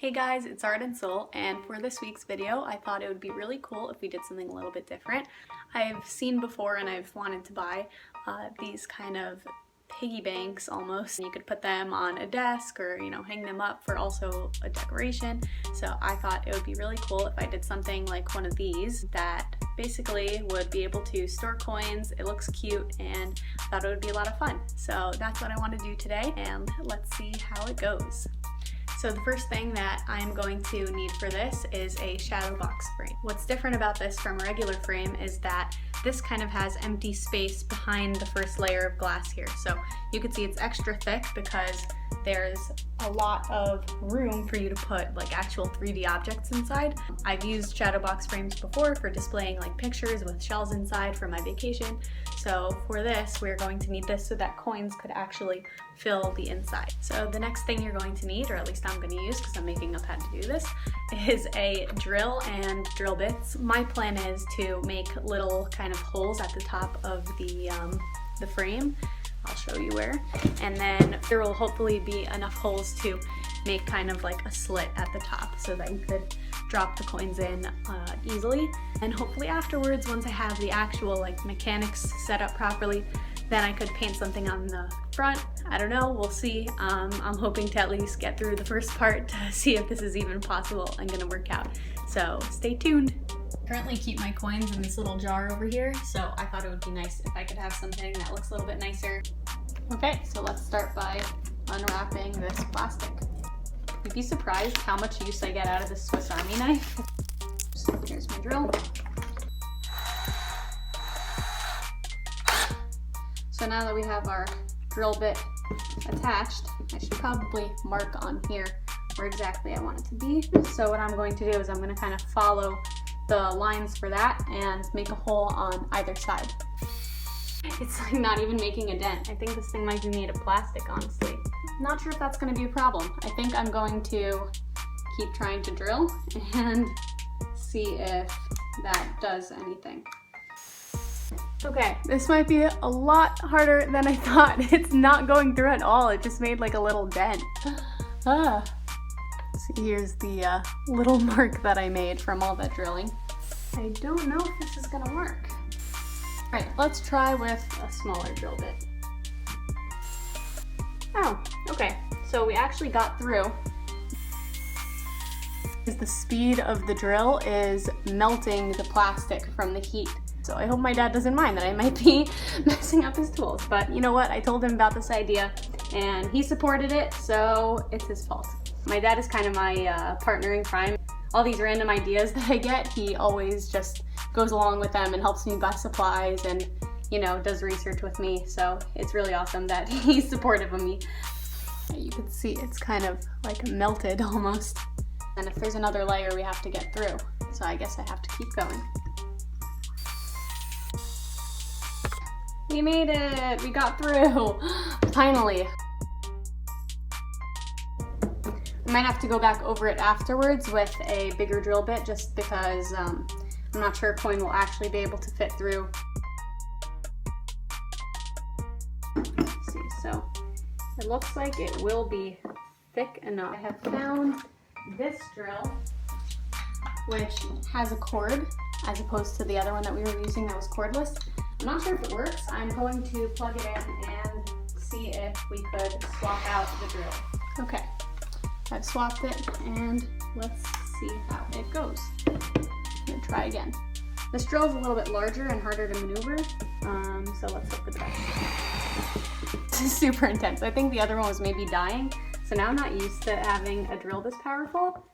Hey guys, it's Art and Soul, and for this week's video I thought it would be really cool if we did something a little bit different. I've seen before and I've wanted to buy these kind of piggy banks almost. You could put them on a desk or, hang them up for also a decoration. So I thought it would be really cool if I did something like one of these that basically would be able to store coins. It looks cute and I thought it would be a lot of fun. So that's what I want to do today, and let's see how it goes. So the first thing that I'm going to need for this is a shadow box frame. What's different about this from a regular frame is that this kind of has empty space behind the first layer of glass here. So you can see it's extra thick because there's a lot of room for you to put like actual 3D objects inside. I've used shadow box frames before for displaying like pictures with shells inside for my vacation. So for this, we're going to need this so that coins could actually fill the inside. So the next thing you're going to need, or at least I'm going to use because I'm making up how to do this, is a drill and drill bits. My plan is to make little kind of holes at the top of the frame. I'll show you where. And then there will hopefully be enough holes to make kind of like a slit at the top so that you could drop the coins in easily. And hopefully afterwards, once I have the actual like mechanics set up properly, then I could paint something on the front. I don't know, we'll see. I'm hoping to at least get through the first part to see if this is even possible and gonna work out. So stay tuned. Currently keep my coins in this little jar over here, so I thought it would be nice if I could have something that looks a little bit nicer. Okay, so let's start by unwrapping this plastic. You'd be surprised how much use I get out of this Swiss Army knife. So here's my drill. So now that we have our drill bit attached, I should probably mark on here where exactly I want it to be. So what I'm going to do is I'm going to kind of follow the lines for that and make a hole on either side. It's like not even making a dent. I think this thing might be made of plastic, honestly. Not sure if that's going to be a problem. I think I'm going to keep trying to drill and see if that does anything. Okay, this might be a lot harder than I thought. It's not going through at all. It just made like a little dent. See, here's the little mark that I made from all that drilling. I don't know if this is gonna work. All right, let's try with a smaller drill bit. Oh, okay, so we actually got through. The speed of the drill is melting the plastic from the heat. So I hope my dad doesn't mind that I might be messing up his tools, but you know what? I told him about this idea and he supported it, so it's his fault. My dad is kind of my partner in crime. All these random ideas that I get, he always just goes along with them and helps me buy supplies and, does research with me. So it's really awesome that he's supportive of me. You can see it's kind of like melted almost. And if there's another layer we have to get through, so I guess I have to keep going. We made it! We got through! Finally! I might have to go back over it afterwards with a bigger drill bit just because I'm not sure a coin will actually be able to fit through. Let's see, so it looks like it will be thick enough. I have found this drill, which has a cord as opposed to the other one that we were using that was cordless. I'm not sure if it works. I'm going to plug it in and see if we could swap out the drill. Okay, I've swapped it and let's see how it goes. I'm gonna try again. This drill is a little bit larger and harder to maneuver, so let's hope for the best. This is super intense. I think the other one was maybe dying, so now I'm not used to having a drill this powerful.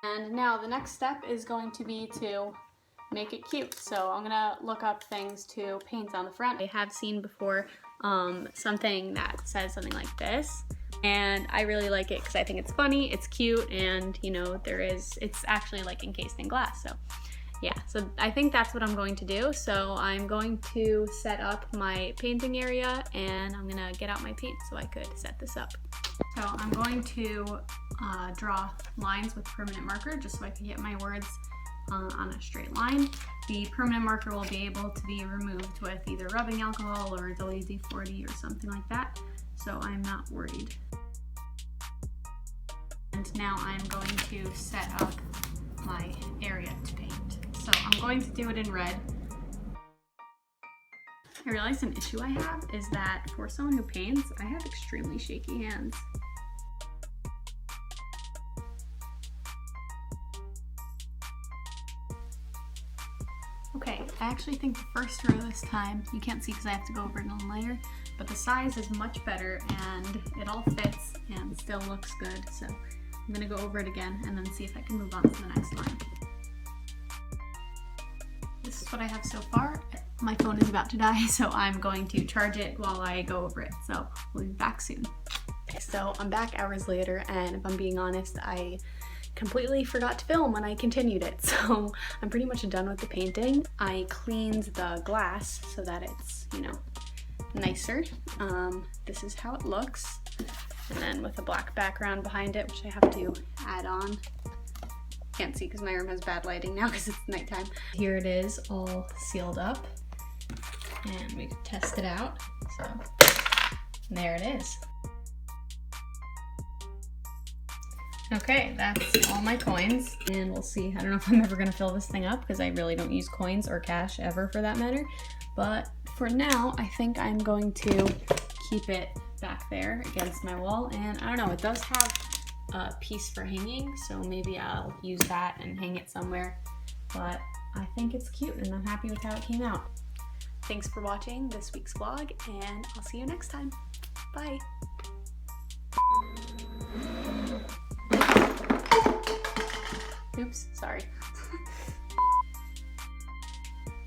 And now the next step is going to be to make it cute. So I'm gonna look up things to paint on the front. I have seen before something that says something like this, and I really like it because I think it's funny, it's cute, and it's actually like encased in glass. So yeah, so I think that's what I'm going to do. So I'm going to set up my painting area and I'm gonna get out my paint so I could set this up. So I'm going to draw lines with permanent marker just so I can get my words on a straight line. The permanent marker will be able to be removed with either rubbing alcohol or WD-40 or something like that, so I'm not worried. And now I'm going to set up my area to paint. So I'm going to do it in red. I realized an issue I have is that for someone who paints, I have extremely shaky hands. Okay, I actually think the first row this time, you can't see because I have to go over it a little later, but the size is much better and it all fits and still looks good. So I'm gonna go over it again and then see if I can move on to the next line. This is what I have so far. My phone is about to die, so I'm going to charge it while I go over it. So we'll be back soon. Okay, so I'm back hours later, and if I'm being honest, I completely forgot to film when I continued it. So I'm pretty much done with the painting. I cleaned the glass so that it's, you know, nicer. This is how it looks. And then with a black background behind it, which I have to add on. Can't see because my room has bad lighting now because it's nighttime. Here it is, all sealed up. And we can test it out. So there it is. Okay, that's all my coins, and we'll see. I don't know if I'm ever gonna fill this thing up because I really don't use coins or cash ever for that matter. But for now, I think I'm going to keep it back there against my wall. And I don't know, it does have a piece for hanging, so maybe I'll use that and hang it somewhere. But I think it's cute and I'm happy with how it came out. Thanks for watching this week's vlog, and I'll see you next time. Bye. Oops, sorry.